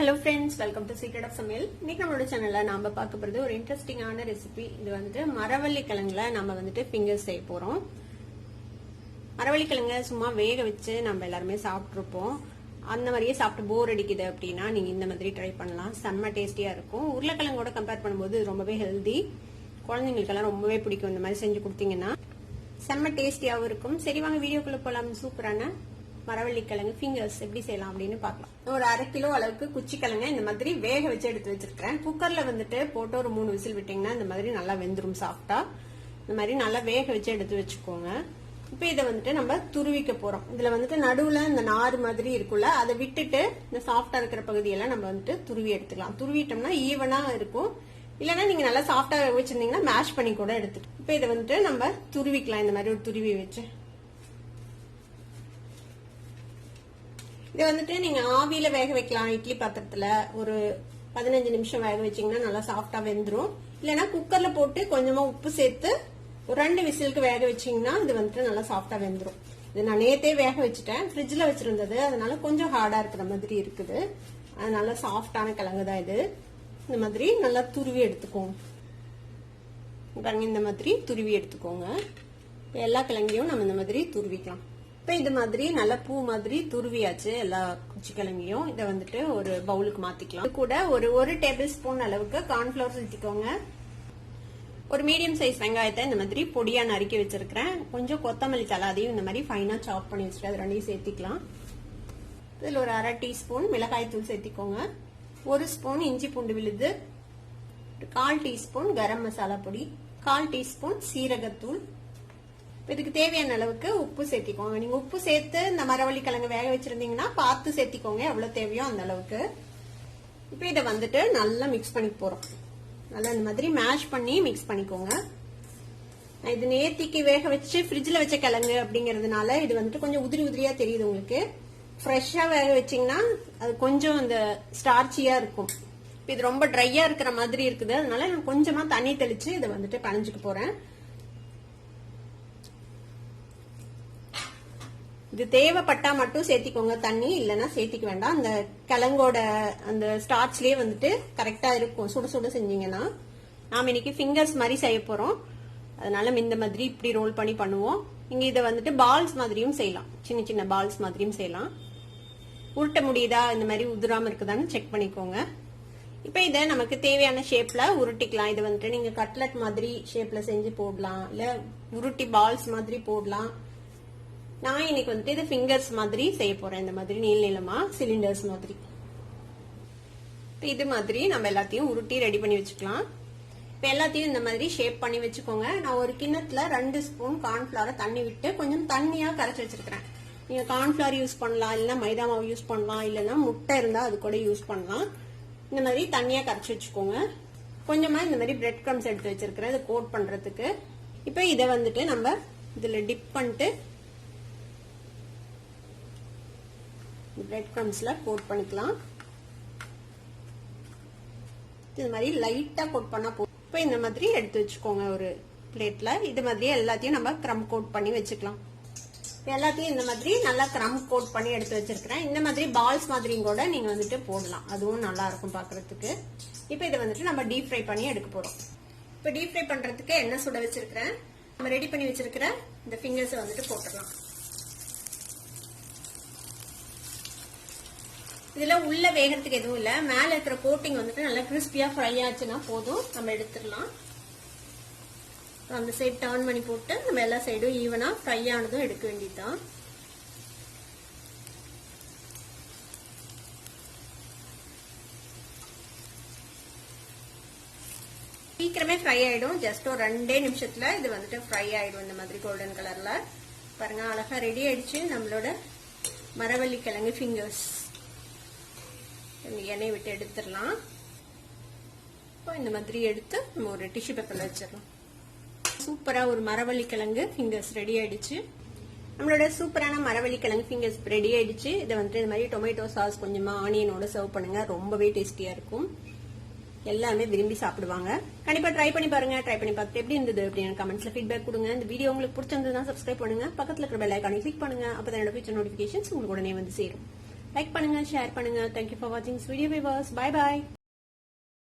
Hello friends, welcome to Secret of Samil. இன்னைக்கு நம்மளோட சேனல்ல நாம பார்க்க போறது ஒரு இன்ட்ரெஸ்டிங்கான ரெசிபி. இது வந்துட்டு மரவள்ளி கிழங்குல நம்ம வந்துட்டு ஃபிங்கர்ஸ் செய்ய போறோம். மரவள்ளி கிழங்க சும்மா வேக வச்சு நம்ம எல்லாருமே சாப்பிட்டுருப்போம். அந்த மாதிரியே சாப்பிட்டு போர் அடிக்குது அப்படின்னா நீங்க இந்த மாதிரி ட்ரை பண்ணலாம். செம்ம டேஸ்டியா இருக்கும். உருளைக்கிழங்கோட கம்பேர் பண்ணும்போது ரொம்பவே ஹெல்தி. குழந்தைங்களுக்கெல்லாம் ரொம்பவே பிடிக்கும் இந்த மாதிரி செஞ்சு கொடுத்தீங்கன்னா. செம்ம டேஸ்டியாவும் இருக்கும். சரி வாங்க வீடியோக்குள்ள போலாம். சூப்பரான மரவள்ளி கிழங்கு ஃபிங்கர்ஸ் எப்படி செய்யலாம் அப்படின்னு பார்க்கலாம். ஒரு 1/2 கிலோ அளவுக்கு குச்சி கிழங்கு இந்த மாதிரி வேக வச்சு எடுத்து வச்சிருக்கேன். குக்கர்ல வந்துட்டு போட்டு ஒரு 3 விசில் விட்டீங்கன்னா இந்த மாதிரி நல்லா வெந்துரும் சாஃப்டா. இந்த மாதிரி நல்லா வேக வச்சு எடுத்து வச்சுக்கோங்க. இப்ப இதை வந்துட்டு நம்ம துருவிக்க போறோம். இதுல வந்துட்டு நடுவுல இந்த நார் மாதிரி இருக்குல்ல, அதை விட்டுட்டு இந்த சாஃப்டா இருக்கிற பகுதியெல்லாம் நம்ம வந்துட்டு துருவி எடுத்துக்கலாம். துருவிட்டோம்னா ஈவனா இருக்கும். இல்லைன்னா நீங்க நல்லா சாஃப்டா வச்சிருந்தீங்கன்னா மேஷ் பண்ணி கூட எடுத்துக்கலாம். இப்ப இதை வந்துட்டு நம்ம துருவிக்கலாம். இந்த மாதிரி ஒரு துருவி வச்சு இது வந்துட்டு நீங்க ஆவியில வேக வைக்கலாம். இட்லி பாத்திரத்துல ஒரு 15 நிமிஷம் வேக வச்சீங்கன்னா நல்லா சாஃப்டா வெந்துரும். இல்லைன்னா குக்கர்ல போட்டு கொஞ்சமா உப்பு சேர்த்து ஒரு 2 விசிலுக்கு வேக வச்சீங்கன்னா இது வந்துட்டு நல்லா சாஃப்டா வெந்துரும். இது நான் நேத்தே வேக வச்சுட்டேன். ஃப்ரிட்ஜ்ல வச்சிருந்தது, அதனால கொஞ்சம் ஹார்டா இருக்கிற மாதிரி இருக்குது. அதனால சாஃப்டான கிழங்கு தான் இது. இந்த மாதிரி நல்லா துருவி எடுத்துக்கோங்க. இந்த மாதிரி துருவி எடுத்துக்கோங்க. எல்லா கிழங்கையும் நம்ம இந்த மாதிரி துருவிக்கலாம். இப்ப இது மாதிரி நல்ல பூ மாதிரி துருவியாச்சு எல்லா குச்சி கிழங்கையும். இதை வந்துட்டு ஒரு பவுலுக்கு மாத்திக்கலாம். இது கூட ஒரு டேபிள் ஸ்பூன் அளவுக்கு கார்ன்ஃபிளவர் சேர்த்திக்கோங்க. ஒரு மீடியம் சைஸ் வெங்காயத்தை இந்த மாதிரி பொடியா நறுக்கி வச்சிருக்கிறேன். கொஞ்சம் கொத்தமல்லி தழை அதையும் இந்த மாதிரி ஃபைனா சாப் பண்ணி வச்சுட்டு அது ரெண்டையும் சேர்த்திக்கலாம். இதுல ஒரு 1/2 டீஸ்பூன் மிளகாய் தூள் சேர்த்திக்கோங்க. 1 ஸ்பூன் இஞ்சி பூண்டு விழுது, 1/4 டீஸ்பூன் கரம் மசாலா பொடி, 1/4 டீஸ்பூன் சீரகத்தூள். இதுக்கு தேவையான அளவுக்கு உப்பு சேர்த்திக்கோங்க. நீங்க உப்பு சேர்த்து இந்த மரவள்ளி கிழங்கு வேக வச்சிருந்தீங்கன்னா பார்த்து சேர்த்திக்கோங்க எவ்வளவு தேவையோ அந்த அளவுக்கு. இப்ப இதை வந்துட்டு நல்லா மிக்ஸ் பண்ணி போறோம். நல்லா இந்த மாதிரி மேஷ் பண்ணி மிக்ஸ் பண்ணிக்கோங்க. இது நேத்திக்கு வேக வச்சு ஃப்ரிட்ஜ்ல வச்ச கிழங்கு அப்படிங்கறதுனால இது வந்துட்டு கொஞ்சம் உதிரி உதிரியா தெரியுது உங்களுக்கு. ஃப்ரெஷ்ஷா வேக வச்சீங்கன்னா அது கொஞ்சம் இந்த ஸ்டார்ச்சியா இருக்கும். இது ரொம்ப ட்ரையா இருக்கிற மாதிரி இருக்குது. அதனால நான் கொஞ்சமா தண்ணி தெளிச்சு இதை வந்துட்டு பனைஞ்சுக்க போறேன். இது தேவைப்பட்டா மட்டும் சேர்த்திக்கோங்க தண்ணி, இல்லைன்னா சேர்த்திக்க வேண்டாம். அந்த கிழங்கோட அந்த ஸ்டார்ச்லயே வந்துட்டு கரெக்டா இருக்கும். சுட சுட செஞ்சீங்கன்னா நாம இன்னைக்கு ஃபிங்கர்ஸ் மாதிரி செய்ய போறோம். அதனால இந்த மாதிரி இப்படி ரோல் பண்ணி பண்ணுவோம். நீங்க இதை வந்துட்டு பால்ஸ் மாதிரியும் செய்யலாம். சின்ன சின்ன பால்ஸ் மாதிரியும் செய்யலாம். உருட்ட முடியுதா, இந்த மாதிரி உதிராம இருக்குதான்னு செக் பண்ணிக்கோங்க. இப்ப இதை நமக்கு தேவையான ஷேப்ல உருட்டிக்கலாம். இது வந்துட்டு நீங்க கட்லட் மாதிரி ஷேப்ல செஞ்சு போடலாம், இல்ல உருட்டி பால்ஸ் மாதிரி போடலாம். நான் இன்னைக்கு வந்துட்டு இது ஃபிங்கர்ஸ் மாதிரி செய்ய போறேன். இந்த மாதிரி நீள நீளமா சிலிண்டர்ஸ் மாதிரி. இது மாதிரி நம்ம எல்லாத்தையும் உருட்டி ரெடி பண்ணி வச்சுக்கலாம். இப்ப எல்லாத்தையும் இந்த மாதிரி ஷேப் பண்ணி வச்சுக்கோங்க. நான் ஒரு கிண்ணத்துல 2 ஸ்பூன் கார்ன்ஃபிளவரை தண்ணி விட்டு கொஞ்சம் தண்ணியா கரைச்சி வச்சிருக்கிறேன். நீங்க கார்ன்ஃபிளவர் யூஸ் பண்ணலாம், இல்லைன்னா மைதா மாவு யூஸ் பண்ணலாம், இல்லைன்னா முட்டை இருந்தா அது கூட யூஸ் பண்ணலாம். இந்த மாதிரி தண்ணியா கரைச்சி வச்சுக்கோங்க. கொஞ்சமா இந்த மாதிரி பிரெட் கிரம்ஸ் எடுத்து வச்சிருக்கிறேன் இதை கோட் பண்றதுக்கு. இப்ப இதை வந்துட்டு நம்ம இதுல டிப் பண்ணிட்டு பிரெட் கிரம்ஸ்ல கோட் பண்ணிக்கலாம். இது மாதிரி லைட்டா கோட் பண்ணா போதும். இப்ப இந்த மாதிரி எடுத்து வச்சுக்கோங்க ஒரு பிளேட்ல. இது மாதிரி எல்லாத்தையும் நம்ம கிரம் கோட் பண்ணி வச்சுக்கலாம். எல்லாத்தையும் இந்த மாதிரி நல்லா கிரம் கோட் பண்ணி எடுத்து வச்சிருக்கிறேன். இந்த மாதிரி பால்ஸ் மாதிரியும் கூட நீங்க வந்துட்டு போடலாம், அதுவும் நல்லா இருக்கும் பாக்குறதுக்கு. இப்ப இதை வந்துட்டு நம்ம டீப் ஃப்ரை பண்ணி எடுக்க போறோம். இப்ப டீப் ஃப்ரை பண்றதுக்கு எண்ணெய் சுட வச்சிருக்கிறேன். நம்ம ரெடி பண்ணி வச்சிருக்கிற இந்த ஃபிங்கர்ஸ் வந்துட்டு போட்டுடலாம். இதுல உள்ள வேகிறதுக்கு எதுவும் இல்ல, மேல இருக்கிற கோட்டிங் வந்துட்டு நல்லா கிறிஸ்பியா ஃப்ரை ஆச்சுன்னா போதும், நம்ம எடுத்துடலாம். அந்த சைடு டர்ன் பண்ணி போட்டு நம்ம எல்லா சைடும் ஈவனா ஃப்ரை ஆனதும் எடுக்க வேண்டியதுதான். சீக்கிரமே ஃப்ரை ஆயிடும். ஜஸ்ட் ஒரு 2 நிமிஷத்துல இது வந்துட்டு ஃப்ரை ஆயிடும். இந்த மாதிரி கோல்டன் கலர்ல பாருங்க, அழகா ரெடி ஆயிடுச்சு நம்மளோட மரவள்ளி கிழங்கு ஃபிங்கர்ஸ். எண்ணெய் விட்டு எடுத்துடலாம். இந்த மாதிரி எடுத்து நம்ம ஒரு டிஷ்யூ பேப்பர்ல வச்சிடலாம். சூப்பரா ஒரு மரவள்ளி கிழங்கு ஃபிங்கர்ஸ் ரெடி ஆயிடுச்சு. நம்மளோட சூப்பரான மரவள்ளி கிழங்கு ஃபிங்கர்ஸ் ரெடி ஆயிடுச்சு. இதை வந்துட்டு இந்த மாதிரி டொமேட்டோ சாஸ் கொஞ்சமா ஆனியனோட சர்வ் பண்ணுங்க. ரொம்பவே டேஸ்டியா இருக்கும். எல்லாமே விரும்பி சாப்பிடுவாங்க. கண்டிப்பா ட்ரை பண்ணி பாருங்க. ட்ரை பண்ணி பார்த்துட்டு எப்படி இருந்தது அப்படின்னு கமெண்ட்ஸ்ல ஃபீட்பேக் கொடுங்க. இந்த வீடியோ உங்களுக்கு பிடிச்சிருந்ததுன்னா சப்ஸ்கிரைப் பண்ணுங்க. பக்கத்துல இருக்கிற பெல் ஐகானை கிளிக் பண்ணுங்க. அப்பதான் என்னோட ஃபியூச்சர் நோட்டிபிகேஷன்ஸ் உங்களுக்கு உடனே வந்து சேரும். லைக் பண்ணுங்க, ஷேர் பண்ணுங்க. தேங்க்யூ ஃபார் வாட்சிங் வீடியோ வியூவர்ஸ். Bye bye.